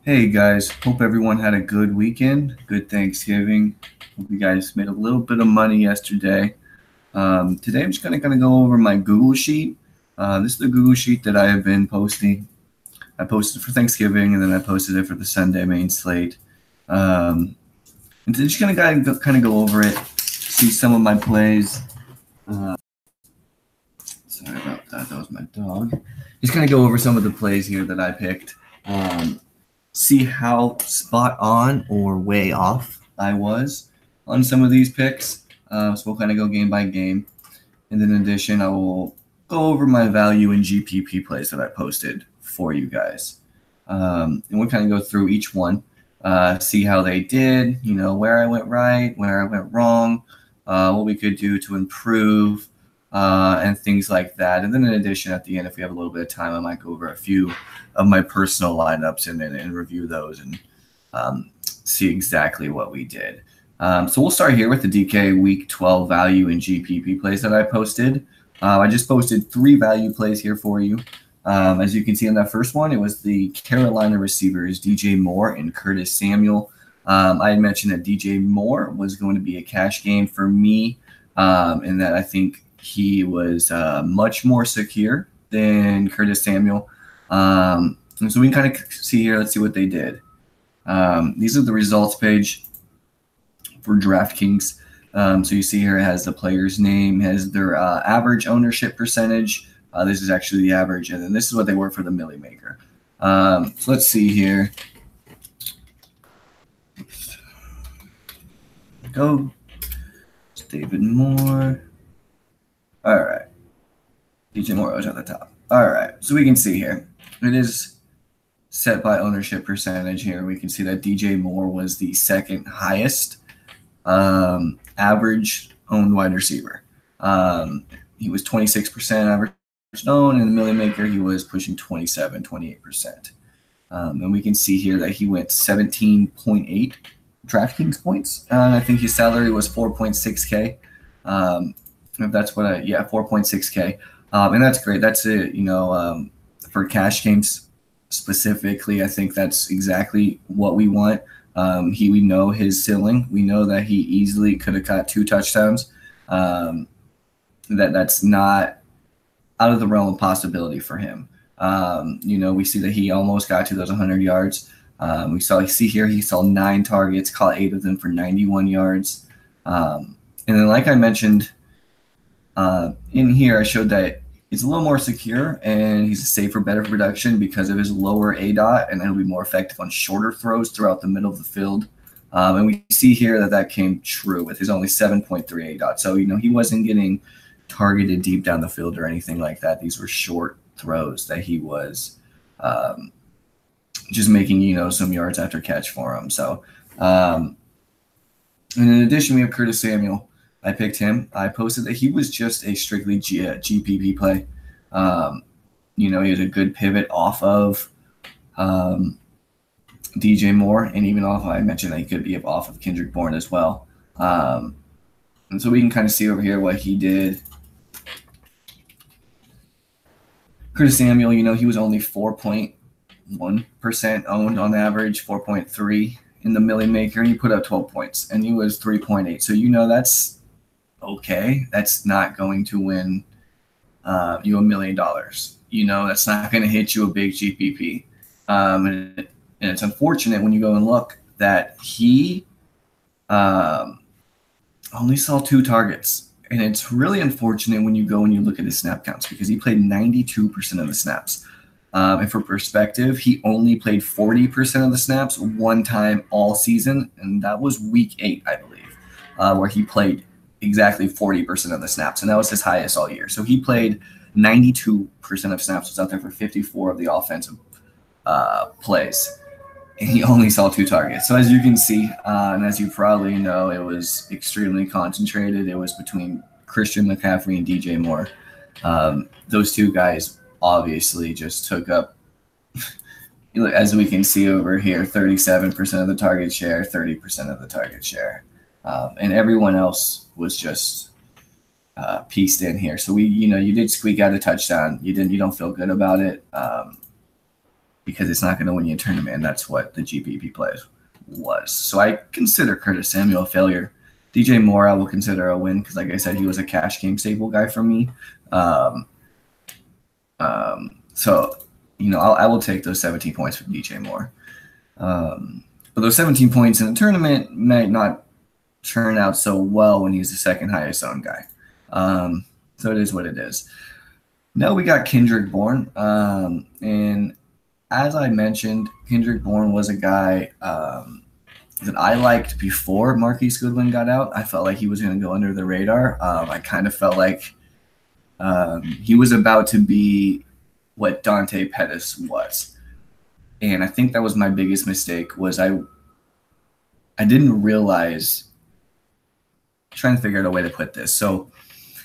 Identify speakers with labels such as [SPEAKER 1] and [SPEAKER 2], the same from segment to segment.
[SPEAKER 1] Hey guys, hope everyone had a good weekend, good Thanksgiving. Hope you guys made a little bit of money yesterday. Today I'm just gonna go over my Google Sheet. This is the Google Sheet that I have been posting. I posted it for Thanksgiving and then I posted it for the Sunday main slate. And today just gonna kind of go over it, see some of my plays. Sorry about that, that was my dog. Just gonna go over some of the plays here that I picked. See how spot on or way off I was on some of these picks. So we'll kind of go game by game. And then in addition, I will go over my value in GPP plays that I posted for you guys. And we'll kind of go through each one, see how they did, where I went right, where I went wrong, what we could do to improve, and things like that. And then in addition, at the end, if we have a little bit of time, I might go over a few of my personal lineups and review those and see exactly what we did. So we'll start here with the DK Week 12 value and GPP plays that I posted. I just posted 3 value plays here for you. As you can see on that first one, it was the Carolina receivers, DJ Moore and Curtis Samuel. I had mentioned that DJ Moore was going to be a cash game for me, and that I think he was much more secure than Curtis Samuel. And so we can kind of see here, let's see what they did. These are the results page for DraftKings. So you see here it has the player's name, has their average ownership percentage. This is actually the average, and then this is what they were for the Millie Maker. So let's see here. Go. It's David Moore. All right. DJ Moore was at the top. All right. So we can see here. It is set by ownership percentage here. We can see that DJ Moore was the second highest average owned wide receiver. He was 26% average owned, and the Millie Maker, he was pushing 28%. And we can see here that he went 17.8 DraftKings points. I think his salary was 4.6K. If that's what 4.6K. And that's great. That's it, for cash games specifically. I think that's exactly what we want. We know his ceiling. We know that he easily could have caught 2 touchdowns. That's not out of the realm of possibility for him. We see that he almost got to those 100 yards. See here he saw 9 targets, caught 8 of them for 91 yards. And then, like I mentioned in here, I showed that it's a little more secure and he's a safer, better production because of his lower ADOT, and it'll be more effective on shorter throws throughout the middle of the field. And we see here that came true with his only 7.3 ADOT. So, he wasn't getting targeted deep down the field or anything like that. These were short throws that he was just making, some yards after catch for him. So, and in addition, we have Curtis Samuel. I picked him. I posted that he was just a strictly GPP play. He had a good pivot off of DJ Moore, and even I mentioned that he could be off of Kendrick Bourne as well. And so we can kind of see over here what he did. Curtis Samuel, he was only 4.1% owned on average, 4.3 in the Millie Maker, and he put up 12 points, and he was 3.8. So that's okay. That's not going to win you $1 million. That's not going to hit you a big GPP. And it's unfortunate when you go and look that he only saw 2 targets. And it's really unfortunate when you go and you look at his snap counts because he played 92% of the snaps. And for perspective, he only played 40% of the snaps one time all season, and that was week 8, I believe, where he played exactly 40% of the snaps, and that was his highest all year. So he played 92% of snaps, was out there for 54 of the offensive plays, and he only saw 2 targets. So as you can see, and as you probably know, it was extremely concentrated. It was between Christian McCaffrey and DJ Moore. Those 2 guys obviously just took up, as we can see over here, 37% of the target share, 30% of the target share. And everyone else was just pieced in here. So you did squeak out a touchdown. You don't feel good about it. because it's not going to win you a tournament. And that's what the GPP play was. So I consider Curtis Samuel a failure. DJ Moore I will consider a win because, like I said, he was a cash game staple guy for me. So, I will take those 17 points from DJ Moore. But those 17 points in a tournament might not turn out so well when he's the second highest owned guy. So it is what it is. Now we got Kendrick Bourne. And as I mentioned, Kendrick Bourne was a guy that I liked before Marquise Goodwin got out. I felt like he was going to go under the radar. I kind of felt like he was about to be what Dante Pettis was. And I think that was my biggest mistake was I didn't realize – trying to figure out a way to put this. So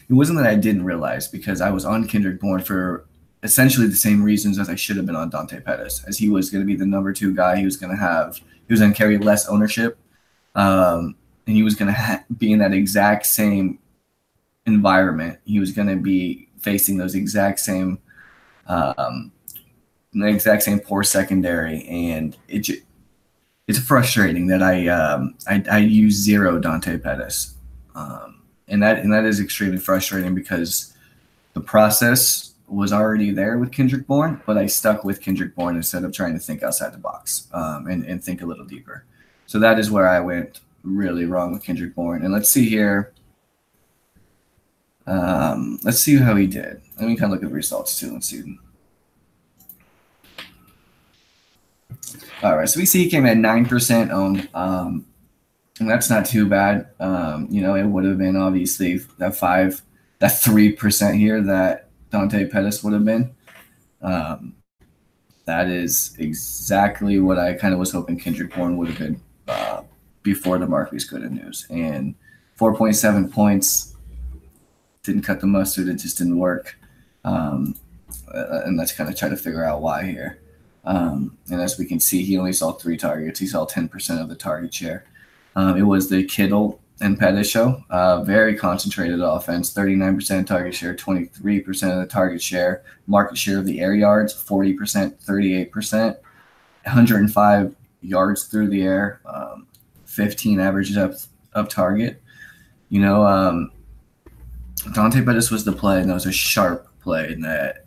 [SPEAKER 1] it wasn't that I didn't realize because I was on Kendrick Bourne for essentially the same reasons as I should have been on Dante Pettis, as he was going to be the number 2 guy. He was going to carry less ownership, and he was going to be in that exact same environment. He was going to be facing those exact same poor secondary, and it's frustrating that I use 0 Dante Pettis, and that is extremely frustrating because the process was already there with Kendrick Bourne, but I stuck with Kendrick Bourne instead of trying to think outside the box and think a little deeper. So that is where I went really wrong with Kendrick Bourne. And let's see here. Let's see how he did. Let me kind of look at the results too. Let's see. All right, so we see he came at 9% owned, and that's not too bad. It would have been obviously that 3% here that Dante Pettis would have been. That is exactly what I kind of was hoping Kendrick Bourne would have been before the Marquise Goodwin news. And 4.7 points didn't cut the mustard. It just didn't work. And let's kind of try to figure out why here. And as we can see, he only saw 3 targets. He saw 10% of the target share. It was the Kittle and Pettis show. Very concentrated offense, 39% target share, 23% of the target share. Market share of the air yards, 40%, 38%. 105 yards through the air, 15 average up target. Dante Pettis was the play, and that was a sharp play. And that,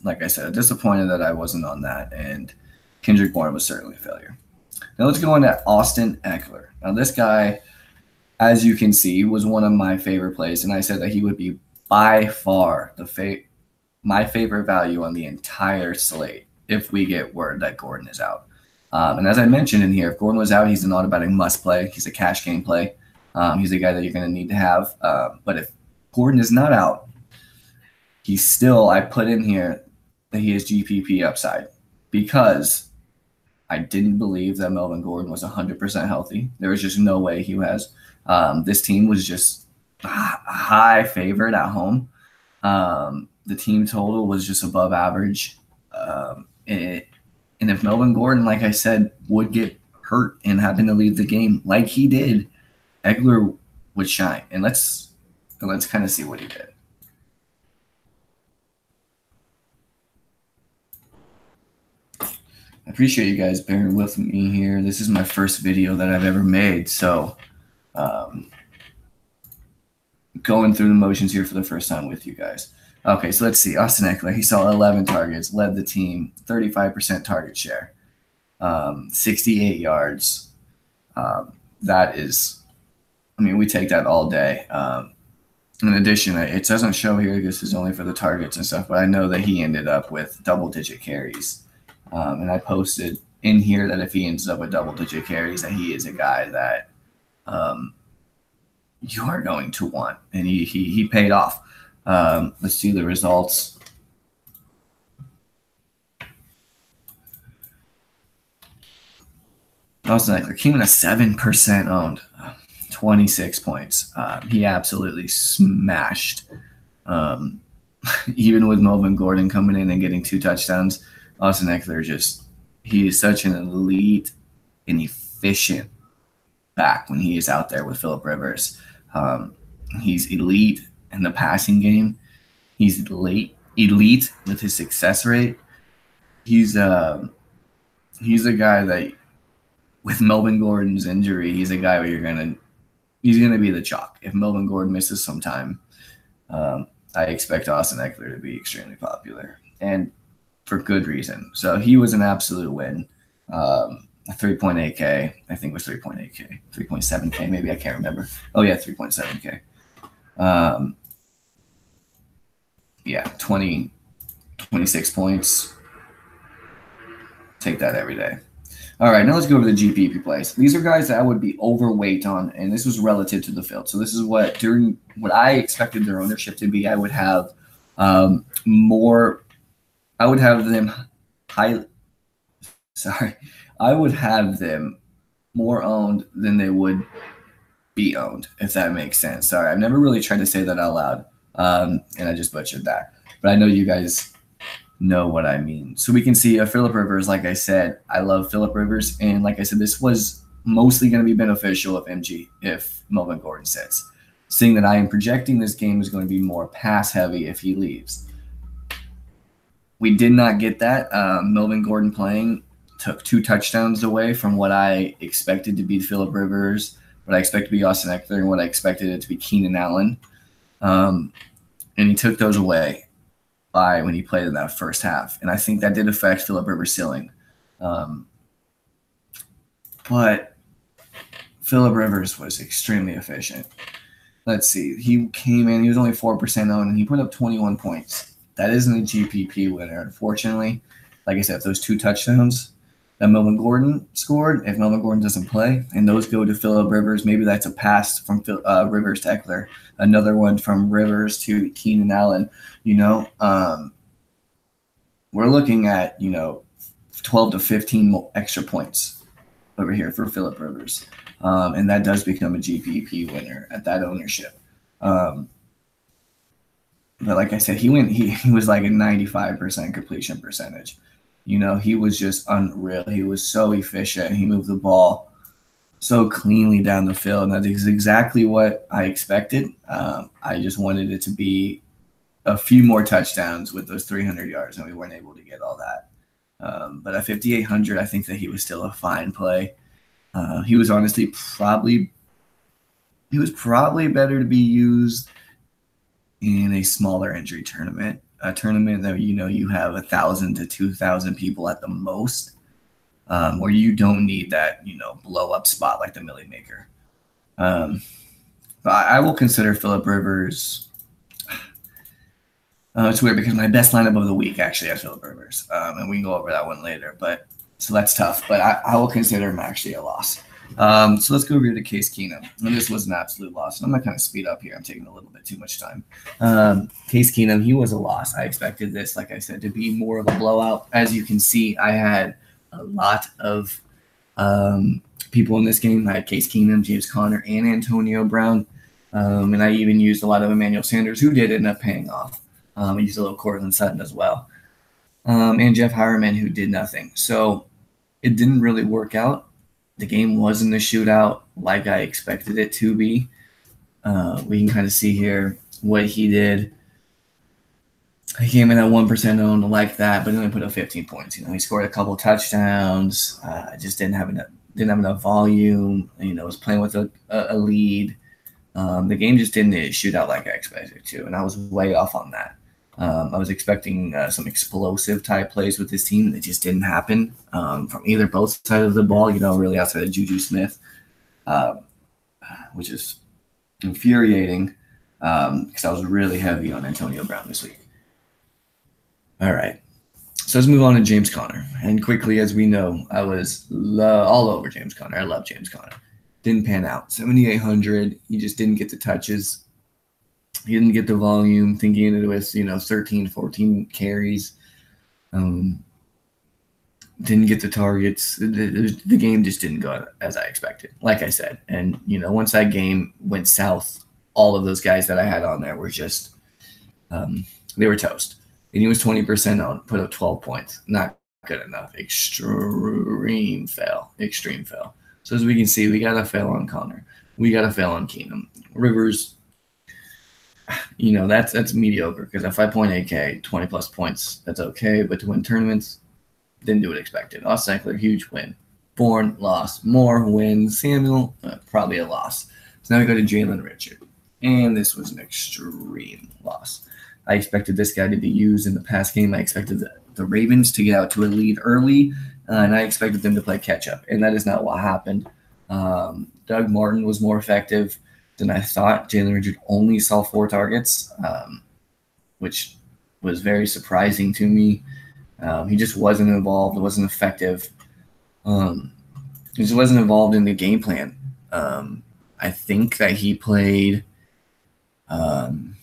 [SPEAKER 1] like I said, disappointed that I wasn't on that. And Kendrick Bourne was certainly a failure. Now let's go on to Austin Ekeler. Now this guy, as you can see, was one of my favorite plays, and I said that he would be by far my favorite value on the entire slate if we get word that Gordon is out. And as I mentioned in here, if Gordon was out, he's an automatic must play. He's a cash game play. He's a guy that you're going to need to have. But if Gordon is not out, I put in here that he has GPP upside because I didn't believe that Melvin Gordon was 100% healthy. There was just no way he was. This team was just a high favorite at home. The team total was just above average. And if Melvin Gordon, like I said, would get hurt and happen to leave the game like he did, Ekeler would shine. And let's kind of see what he did. I appreciate you guys bearing with me here. This is my first video that I've ever made, so going through the motions here for the first time with you guys. Okay, so let's see. Austin Ekeler, he saw 11 targets, led the team, 35% target share, 68 yards. That is, we take that all day. In addition, it doesn't show here, this is only for the targets and stuff, but I know that he ended up with double-digit carries. And I posted in here that if he ends up with double-digit carries, that he is a guy that you are going to want, and he paid off. Let's see the results. Austin Ekeler came in at 7% owned, 26 points. He absolutely smashed. Even with Melvin Gordon coming in and getting 2 touchdowns, Austin Ekeler he is such an elite and efficient back when he is out there with Phillip Rivers. He's elite in the passing game. He's elite with his success rate. He's he's a guy that, with Melvin Gordon's injury, he's a guy where he's gonna be the chalk. If Melvin Gordon misses some time, I expect Austin Eckler to be extremely popular, and for good reason. So he was an absolute win. 3.8K, I think it was 3.8K, 3.7K, maybe, I can't remember. Oh yeah, 3.7K. Yeah, 26 points. Take that every day. All right, now let's go over the GPP plays. These are guys that I would be overweight on, and this was relative to the field. So this is what I expected their ownership to be. I would have more. I would have them high. Sorry, I would have them more owned than they would be owned, if that makes sense. Sorry, I've never really tried to say that out loud, and I just butchered that. But I know you guys know what I mean. So we can see Phillip Rivers. Like I said, I love Phillip Rivers, and like I said, this was mostly going to be beneficial if Melvin Gordon sits. Seeing that I am projecting this game is going to be more pass heavy if he leaves. We did not get that. Melvin Gordon playing took 2 touchdowns away from what I expected to be Phillip Rivers, what I expect to be Austin Eckler, and what I expected it to be Keenan Allen. And he took those away by when he played in that first half. And I think that did affect Phillip Rivers' ceiling. But Phillip Rivers was extremely efficient. Let's see. He came in, he was only 4% owned, and he put up 21 points. That isn't a GPP winner, unfortunately. Like I said, if those 2 touchdowns that Melvin Gordon scored, if Melvin Gordon doesn't play, and those go to Phillip Rivers, maybe that's a pass from Rivers to Eckler, another one from Rivers to Keenan Allen. We're looking at 12 to 15 more extra points over here for Phillip Rivers, and that does become a GPP winner at that ownership. But like I said, he was like a 95% completion percentage. He was just unreal. He was so efficient. He moved the ball so cleanly down the field, and that is exactly what I expected. I just wanted it to be a few more touchdowns with those 300 yards, and we weren't able to get all that. But at 5,800, I think that he was still a fine play. He was honestly probably better to be used in a smaller injury tournament, a tournament that you have 1,000 to 2,000 people at the most, where you don't need that blow up spot like the Millie Maker. But I will consider Phillip Rivers. It's weird because my best lineup of the week actually has Phillip Rivers, and we can go over that one later. So that's tough. But I will consider him actually a loss. So let's go over here to Case Keenum. And this was an absolute loss. And I'm going to kind of speed up here. I'm taking a little bit too much time. Case Keenum, he was a loss. I expected this, like I said, to be more of a blowout. As you can see, I had a lot of people in this game. I had Case Keenum, James Conner, and Antonio Brown. And I even used a lot of Emmanuel Sanders, who did end up paying off. I used a little Cortland Sutton as well. And Jeff Hireman, who did nothing. So it didn't really work out. The game wasn't a shootout like I expected it to be. We can kind of see here what he did. He came in at 1% owned like that, but only put up 15 points. He scored a couple touchdowns. Just didn't have enough volume. Was playing with a lead. The game just didn't shoot out like I expected it to, and I was way off on that. I was expecting some explosive type plays with this team that just didn't happen from either both sides of the ball, really outside of Juju Smith, which is infuriating because I was really heavy on Antonio Brown this week. All right. So let's move on to James Conner. And quickly, as we know, I was all over James Conner. I love James Conner. Didn't pan out. 7,800. He just didn't get the touches. He didn't get the volume. Thinking it was, 13, 14 carries. Didn't get the targets. The game just didn't go as I expected, like I said. And, once that game went south, all of those guys that I had on there were just they were toast. And he was 20% on, put up 12 points. Not good enough. Extreme fail. So as we can see, we got to fail on Conner. We got to fail on Keenum. Rivers, that's mediocre because at 5.8K, 20-plus points, that's okay. But to win tournaments, didn't do what expected. Austin Eckler, huge win. Bourne, loss. Moore, win. Samuel, probably a loss. So now we go to Jalen Richard. And this was an extreme loss. I expected this guy to be used in the pass game. I expected the Ravens to get out to a lead early, and I expected them to play catch-up. And that is not what happened. Doug Martin was more effective than I thought. Jalen Richard only saw 4 targets, which was very surprising to me. He just wasn't involved. It wasn't effective. He just wasn't involved in the game plan. I think that he played I'm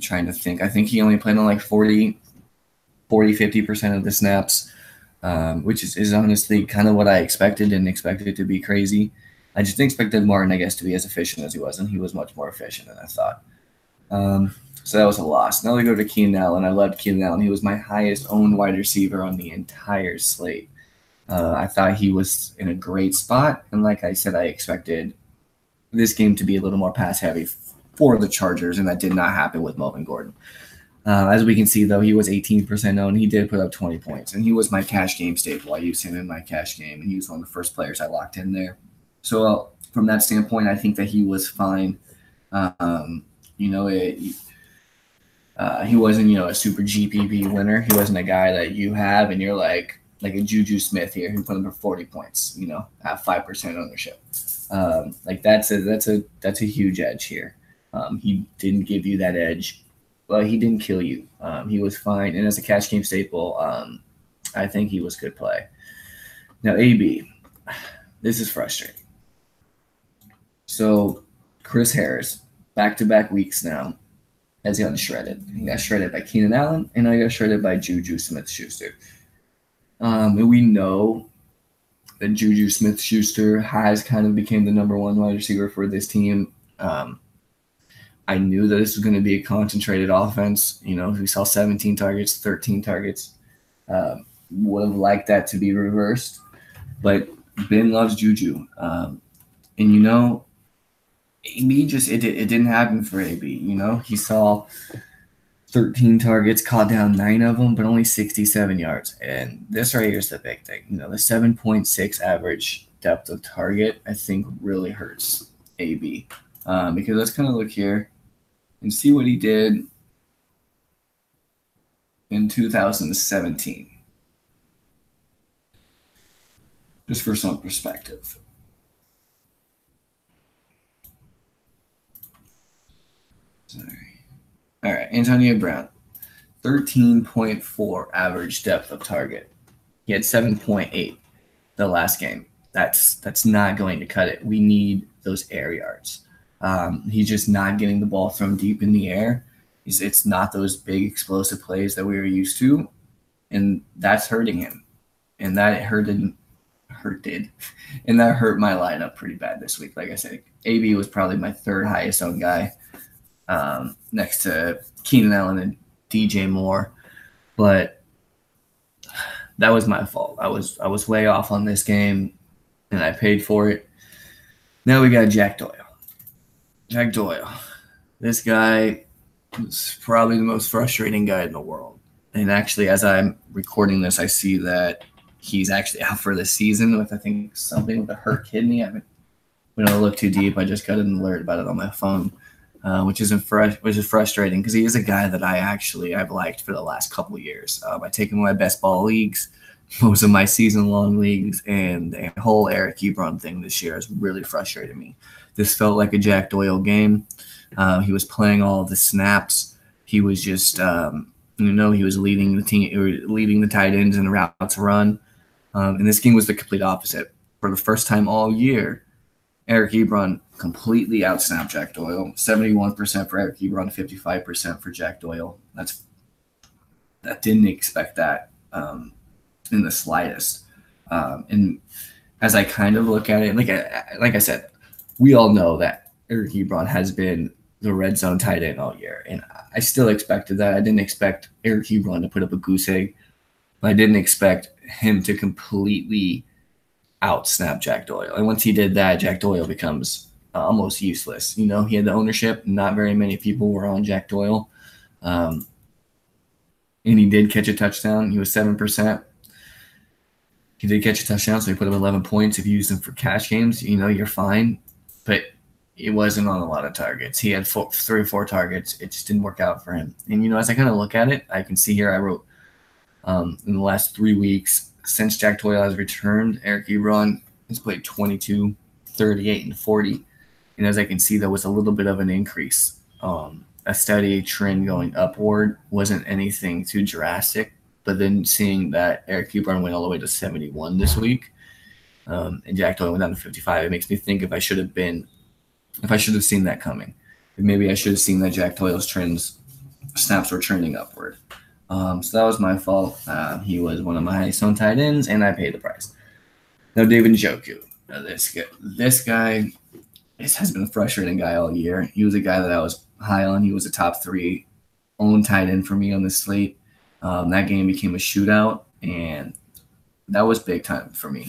[SPEAKER 1] trying to think. I think he only played on like 50% of the snaps, which is honestly kind of what I expected. Didn't expect it to be crazy. I just expected Martin, I guess, to be as efficient as he was, and he was much more efficient than I thought. So that was a loss. Now we go to Keenan Allen. I loved Keenan Allen. He was my highest owned wide receiver on the entire slate. I thought he was in a great spot, and like I said, I expected this game to be a little more pass heavy for the Chargers, and that did not happen with Melvin Gordon. As we can see, though, he was 18% owned. He did put up 20 points, and he was my cash game staple. I used him in my cash game, and he was one of the first players I locked in there. So from that standpoint, I think that he was fine. He wasn't, a super GPP winner. He wasn't a guy that you have, and you're like a Juju Smith here who put him for 40 points, have 5% ownership. That's a huge edge here. He didn't give you that edge. Well, he didn't kill you. He was fine. And as a cash game staple, I think he was good play. Now, AB, this is frustrating. So, Chris Harris, back-to-back weeks now, has gotten shredded. He got shredded by Keenan Allen, and I got shredded by Juju Smith-Schuster. And we know that Juju Smith-Schuster has kind of became the number one wide receiver for this team. I knew that this was going to be a concentrated offense. We saw 17 targets, 13 targets. Would have liked that to be reversed. But Ben loves Juju. And, AB it didn't happen for AB. He saw 13 targets, caught down 9 of them, but only 67 yards. And this right here is the big thing. The 7.6 average depth of target, I think, really hurts AB. Because let's kind of look here and see what he did in 2017. Just for some perspective. Sorry. All right, Antonio Brown, 13.4 average depth of target. He had 7.8 the last game. That's not going to cut it. We need those air yards. He's just not getting the ball thrown deep in the air. It's not those big explosive plays that we were used to, and that's hurting him. And that and that hurt my lineup pretty bad this week. Like I said, AB was probably my third highest owned guy, next to Keenan Allen and DJ Moore. But that was my fault. I was way off on this game, and I paid for it. Now we got Jack Doyle. Jack Doyle. This guy is probably the most frustrating guy in the world. And actually, as I'm recording this, I see that he's actually out for the season with, I think, something with a hurt kidney. We don't look too deep. I just got an alert about it on my phone, which is frustrating because he is a guy that I've liked for the last couple of years. I take him in my best ball leagues, most of my season-long leagues, and the whole Eric Ebron thing this year has really frustrated me. This felt like a Jack Doyle game. He was playing all of the snaps. He was just, he was leading the team, leading the tight ends in the routes run. And this game was the complete opposite. For the first time all year, Eric Ebron completely outsnapped Jack Doyle. 71% for Eric Ebron, 55% for Jack Doyle. That didn't expect that in the slightest. And as I kind of look at it, like I said, we all know that Eric Ebron has been the red zone tight end all year, and I still expected that. I didn't expect Eric Ebron to put up a goose egg, but I didn't expect him to completely outsnap Jack Doyle. And once he did that, Jack Doyle becomes almost useless. He had the ownership. Not very many people were on Jack Doyle, and he did catch a touchdown. He was 7%. He did catch a touchdown, so he put up 11 points. If you use him for cash games, you're fine. But it wasn't on a lot of targets. He had 3 or 4 targets. It just didn't work out for him. And, as I kind of look at it, I can see here I wrote in the last 3 weeks, since Jack Doyle has returned, Eric Ebron has played 22, 38, and 40. And as I can see, there was a little bit of an increase. A steady trend going upward. Wasn't anything too drastic. But then seeing that Eric Ebron went all the way to 71 this week, and Jack Doyle went down to 55, it makes me think if I should have seen that coming. Maybe I should have seen that Jack Doyle's snaps were trending upward. So that was my fault. He was one of my highest owned tight ends, and I paid the price. Now, David Njoku. This guy has been a frustrating guy all year. He was a guy that I was high on. He was a top 3 owned tight end for me on the slate. That game became a shootout, and that was big time for me.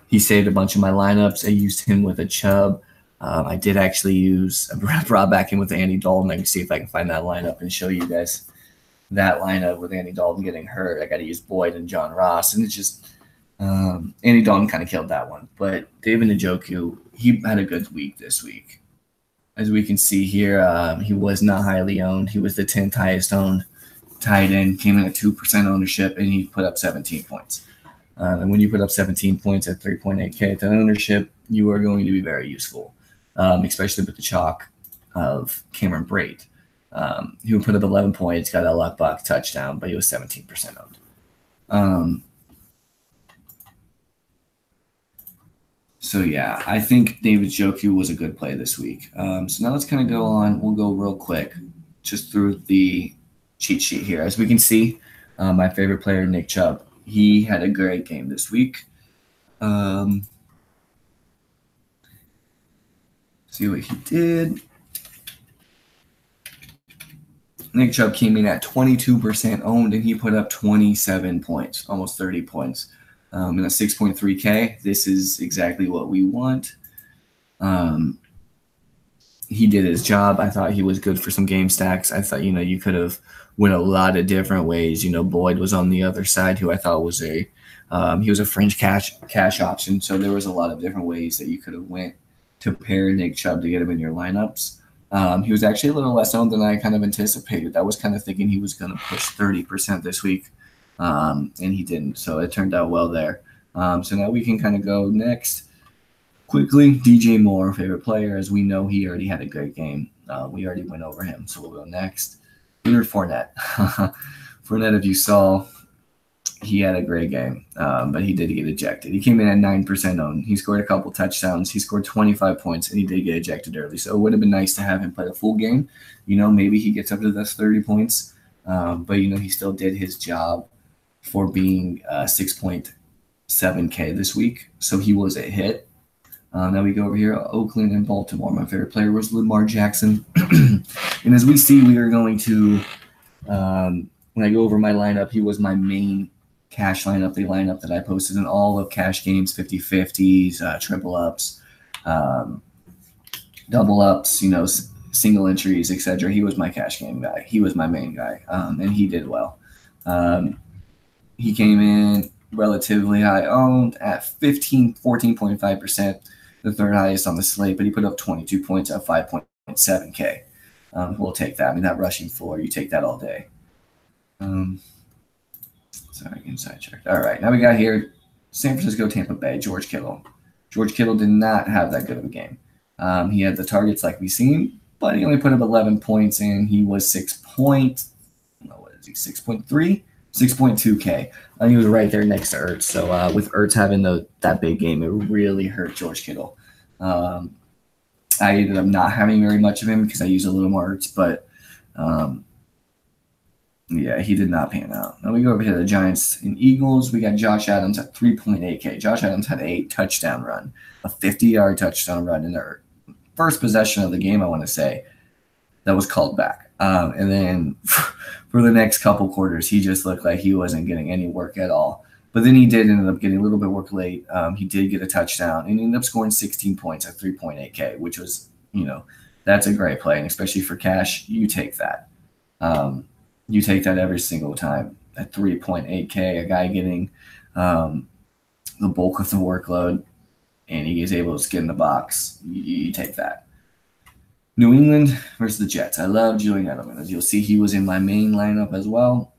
[SPEAKER 1] He saved a bunch of my lineups. I used him with a Chubb. I did actually brought back in with Andy Dalton. I can see if I can find that lineup and show you guys that lineup with Andy Dalton getting hurt. I got to use Boyd and John Ross, and it's just Andy Dalton kind of killed that one. But David Njoku, he had a good week this week. As we can see here, he was not highly owned. He was the 10th highest owned tight end, came in at 2% ownership, and he put up 17 points. And when you put up 17 points at 3.8K to ownership, you are going to be very useful, especially with the chalk of Cameron Brate. He would put up 11 points, got a luck buck touchdown, but he was 17% owned. So, yeah, I think David Njoku was a good play this week. So now let's kind of go on. We'll go real quick just through the cheat sheet here. As we can see, my favorite player, Nick Chubb, he had a great game this week. See what he did. Nick Chubb came in at 22% owned, and he put up 27 points, almost 30 points. In a 6.3K, this is exactly what we want. He did his job. I thought he was good for some game stacks. I thought, you could have went a lot of different ways. Boyd was on the other side, who I thought was he was a fringe cash option. So there was a lot of different ways that you could have went to pair Nick Chubb to get him in your lineups. He was actually a little less owned than I kind of anticipated. I was kind of thinking he was going to push 30% this week. And he didn't, so it turned out well there. So now we can kind of go next quickly. DJ Moore, favorite player, as we know he already had a great game. We already went over him, so we'll go next. Leonard Fournette. Fournette, if you saw, he had a great game, but he did get ejected. He came in at 9% owned. He scored a couple touchdowns. He scored 25 points, and he did get ejected early. So it would have been nice to have him play a full game. Maybe he gets up to those 30 points, but he still did his job for being 6.7K this week. So he was a hit. Now we go over here, Oakland and Baltimore. My favorite player was Lamar Jackson. And as we see, we are going to, when I go over my lineup, he was my main cash lineup, the lineup that I posted in all of cash games, 50-50s, triple ups, double ups, single entries, etc. He was my cash game guy. He was my main guy, and he did well. He came in relatively high owned at 14.5%, the third highest on the slate, but he put up 22 points at 5.7K. We'll take that. That rushing floor, you take that all day. Sorry, getting sidetracked. All right, now we got here San Francisco, Tampa Bay, George Kittle. George Kittle did not have that good of a game. He had the targets like we've seen, but he only put up 11 points, and he was 6.3? 6.2K. He was right there next to Ertz. So with Ertz having that big game, it really hurt George Kittle. I ended up not having very much of him because I used a little more Ertz, but yeah, he did not pan out. Now we go over here to the Giants and Eagles. We got Josh Adams at 3.8K. Josh Adams had a touchdown run, a 50-yard touchdown run in their first possession of the game, I want to say, that was called back. And then for the next couple quarters, he just looked like he wasn't getting any work at all. But then he did end up getting a little bit of work late. He did get a touchdown, and he ended up scoring 16 points at 3.8K, which was, that's a great play. And especially for cash, you take that. You take that every single time at 3.8K, a guy getting the bulk of the workload, and he is able to skin the box. You take that. New England versus the Jets. I love Julian Edelman. As you'll see, he was in my main lineup as well.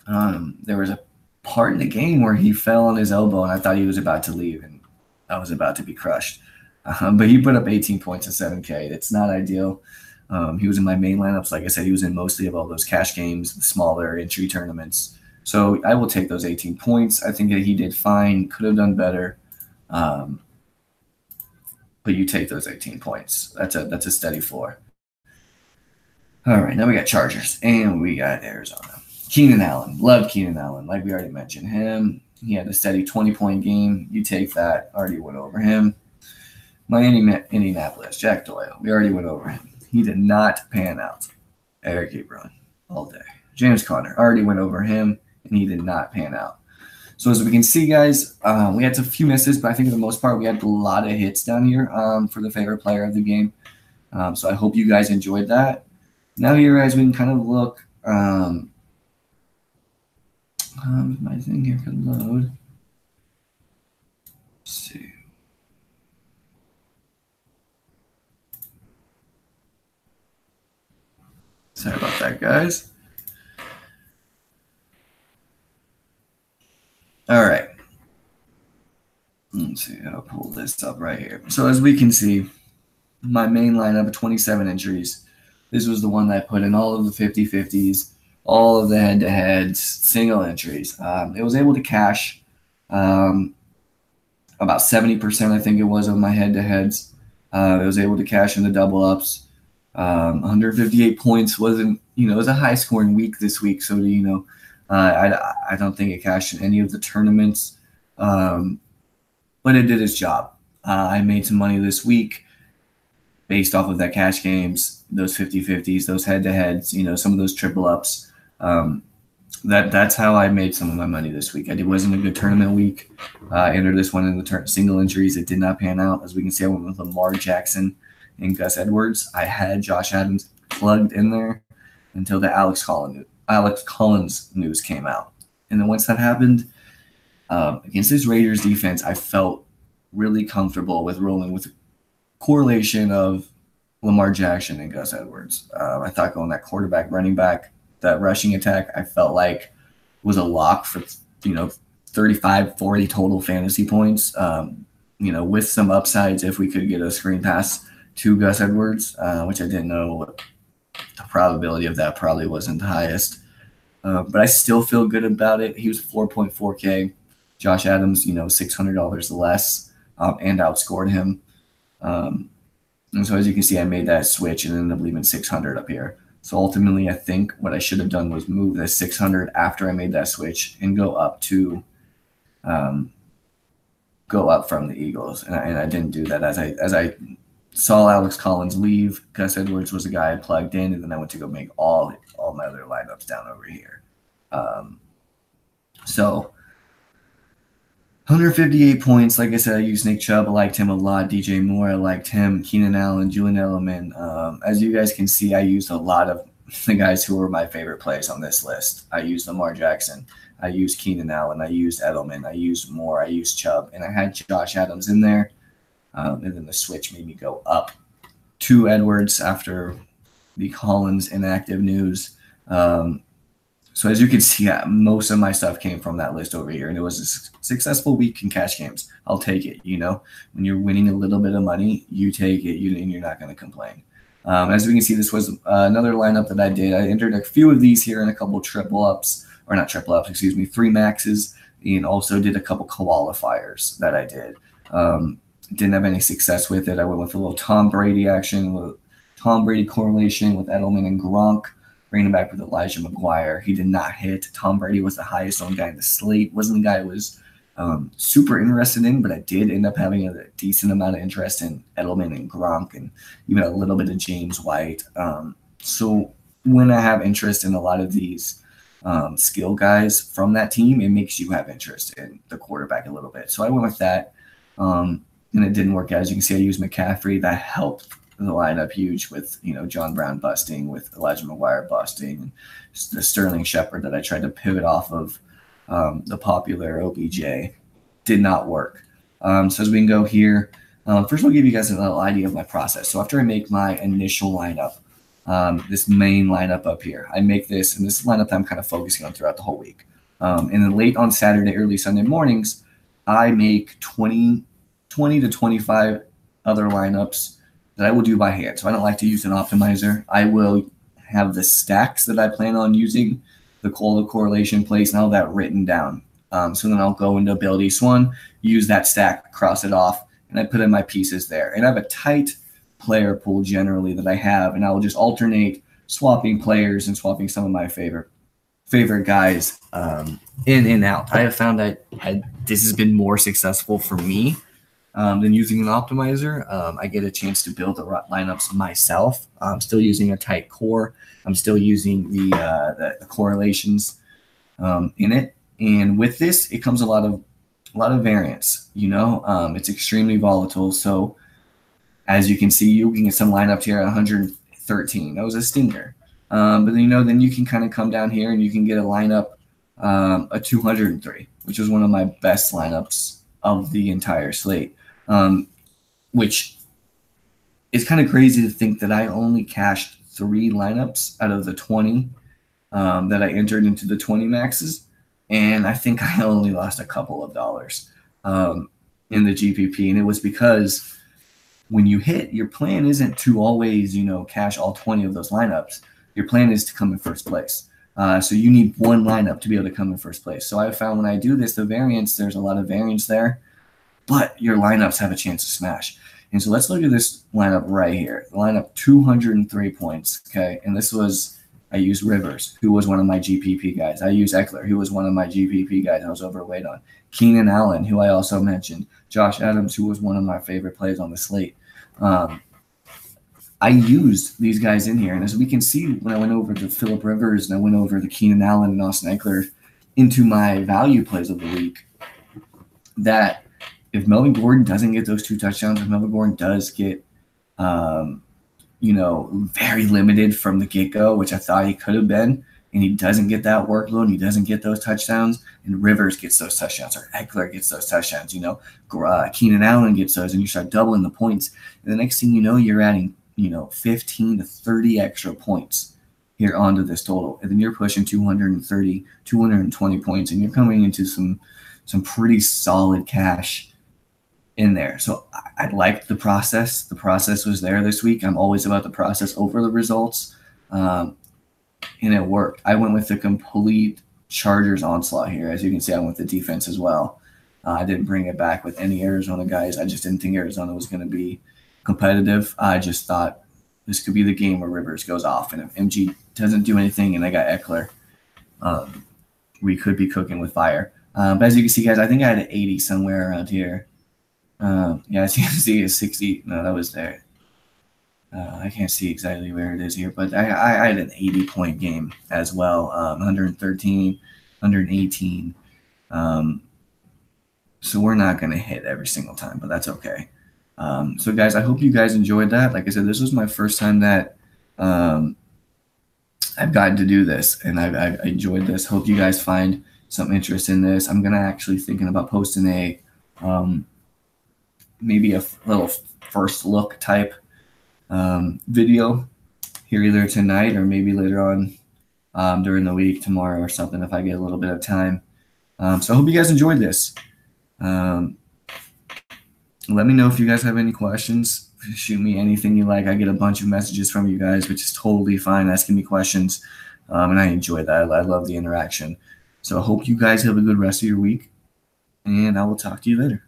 [SPEAKER 1] There was a part in the game where he fell on his elbow, and I thought he was about to leave, and I was about to be crushed. But he put up 18 points and 7K. It's not ideal. He was in my main lineups. Like I said, he was in mostly of all those cash games, the smaller entry tournaments. So I will take those 18 points. I think that he did fine, could have done better. But you take those 18 points. That's a steady floor. All right, now we got Chargers and we got Arizona. Keenan Allen. Loved Keenan Allen. Like we already mentioned him. He had a steady 20-point game. You take that. Already went over him. Indianapolis. Jack Doyle. We already went over him. He did not pan out. Eric Ebron. All day. James Conner. Already went over him, and he did not pan out. So as we can see, guys, we had a few misses, but I think for the most part, we had a lot of hits down here for the favorite player of the game. So I hope you guys enjoyed that. Now here, guys, we can kind of look. My thing here can load. Let's see. Sorry about that, guys. All right. Let's see. I'll pull this up right here. So as we can see, my main lineup of 27 entries. This was the one that I put in all of the 50-50s, all of the head-to-heads, single entries. It was able to cash about 70%, I think it was, of my head-to-heads. It was able to cash in the double-ups. 158 points wasn't, it was a high-scoring week this week, so, I don't think it cashed in any of the tournaments, but it did its job. I made some money this week based off of that cash games, those 50-50s, those head-to-heads, some of those triple-ups. That's how I made some of my money this week. It wasn't a good tournament week. I entered this one in the single entries. It did not pan out. As we can see, I went with Lamar Jackson and Gus Edwards. I had Josh Adams plugged in there until the Alex Collins news came out. And then once that happened, against this Raiders defense, I felt really comfortable with rolling with the correlation of Lamar Jackson and Gus Edwards. I thought going that quarterback, running back, that rushing attack, I felt like was a lock for, 35, 40 total fantasy points, with some upsides if we could get a screen pass to Gus Edwards, which I didn't know what the probability of that probably wasn't the highest. But I still feel good about it. He was 4.4K. Josh Adams, $600 less, and outscored him. And so as you can see, I made that switch and ended up leaving 600 up here. So ultimately, I think what I should have done was move the 600 after I made that switch and go up to go up from the Eagles. And I didn't do that. As I saw Alex Collins leave, Gus Edwards was the guy I plugged in, and then I went to go make all my other lineups down over here. So 158 points. Like I said, I used Nick Chubb. I liked him a lot. DJ Moore, I liked him. Keenan Allen, Julian Edelman. As you guys can see, I used a lot of the guys who were my favorite plays on this list. I used Lamar Jackson. I used Keenan Allen. I used Edelman. I used Moore. I used Chubb. And I had Josh Adams in there. And then the switch made me go up to Edwards after the Collins inactive news. So as you can see, most of my stuff came from that list over here, and it was a successful week in cash games. I'll take it. When you're winning a little bit of money, you take it, and you're not going to complain. As we can see, this was another lineup that I did. I entered a few of these here and a couple three maxes, and also did a couple qualifiers that I did. Didn't have any success with it. I went with a little Tom Brady action, a little Tom Brady correlation with Edelman and Gronk. Bringing back with Elijah McGuire. He did not hit. Tom Brady was the highest owned guy in the slate. Wasn't the guy I was super interested in, but I did end up having a decent amount of interest in Edelman and Gronk and even a little bit of James White. So when I have interest in a lot of these skill guys from that team, it makes you have interest in the quarterback a little bit. So I went with that, and it didn't work out. As you can see, I used McCaffrey. That helped the lineup huge with, John Brown busting, with Elijah McGuire busting, and the Sterling Shepard that I tried to pivot off of the popular OBJ did not work. So as we can go here, first I'll give you guys a little idea of my process. So after I make my initial lineup, this main lineup up here, I make this, and this lineup that I'm kind of focusing on throughout the whole week. And then late on Saturday, early Sunday mornings, I make 20 to 25 other lineups that I will do by hand. So I don't like to use an optimizer. I will have the stacks that I plan on using, the correlation plays, and all that written down. So then I'll go into abilities one, use that stack, cross it off, and I put in my pieces there. And I have a tight player pool generally that I have, and I will just alternate swapping players and swapping some of my favorite guys in and out. I have found that this has been more successful for me than using an optimizer. I get a chance to build the lineups myself. I'm still using a tight core. I'm still using the correlations in it. And with this, it comes a lot of variance. It's extremely volatile. So as you can see, you can get some lineups here at 113. That was a stinger. But then you can kind of come down here and you can get a lineup a 203, which was one of my best lineups of the entire slate. Which is kind of crazy to think that I only cashed 3 lineups out of the 20 that I entered into the 20 maxes. And I think I only lost a couple of dollars in the GPP. And it was because when you hit, your plan isn't to always, cash all 20 of those lineups. Your plan is to come in first place. So you need one lineup to be able to come in first place. So I found when I do this, the variance, there's a lot of variance there, but your lineups have a chance to smash. And so let's look at this lineup right here. The lineup 203 points, okay? And this was, I used Rivers, who was one of my GPP guys. I used Eckler, who was one of my GPP guys I was overweight on. Keenan Allen, who I also mentioned. Josh Adams, who was one of my favorite plays on the slate. I used these guys in here. And as we can see, when I went over to Phillip Rivers and I went over the Keenan Allen and Austin Eckler into my value plays of the week, that if Melvin Gordon doesn't get those 2 touchdowns, if Melvin Gordon does get, very limited from the get-go, which I thought he could have been, and he doesn't get that workload, and he doesn't get those touchdowns, and Rivers gets those touchdowns, or Eckler gets those touchdowns, Keenan Allen gets those, and you start doubling the points. And the next thing you know, you're adding, 15 to 30 extra points here onto this total. And then you're pushing 230, 220 points, and you're coming into some pretty solid cash in there. So I liked the process. The process was there this week. I'm always about the process over the results. And it worked. I went with the complete Chargers onslaught here. As you can see, I went with the defense as well. I didn't bring it back with any Arizona guys. I just didn't think Arizona was going to be competitive. I just thought this could be the game where Rivers goes off. And if MG doesn't do anything and I got Eckler, we could be cooking with fire. But as you can see, guys, I think I had an 80 somewhere around here. As you can see, it's 60. No, that was there. I can't see exactly where it is here, but I had an 80-point game as well, 113, 118. So we're not going to hit every single time, but that's okay. So, guys, I hope you guys enjoyed that. Like I said, this was my first time that I've gotten to do this, and I enjoyed this. Hope you guys find some interest in this. I'm going to actually thinking about posting a maybe a little first look type video here either tonight or maybe later on during the week, tomorrow or something, if I get a little bit of time. So I hope you guys enjoyed this. Let me know if you guys have any questions. Shoot me anything you like. I get a bunch of messages from you guys, which is totally fine, asking me questions, and I enjoy that. I love the interaction. So I hope you guys have a good rest of your week, and I will talk to you later.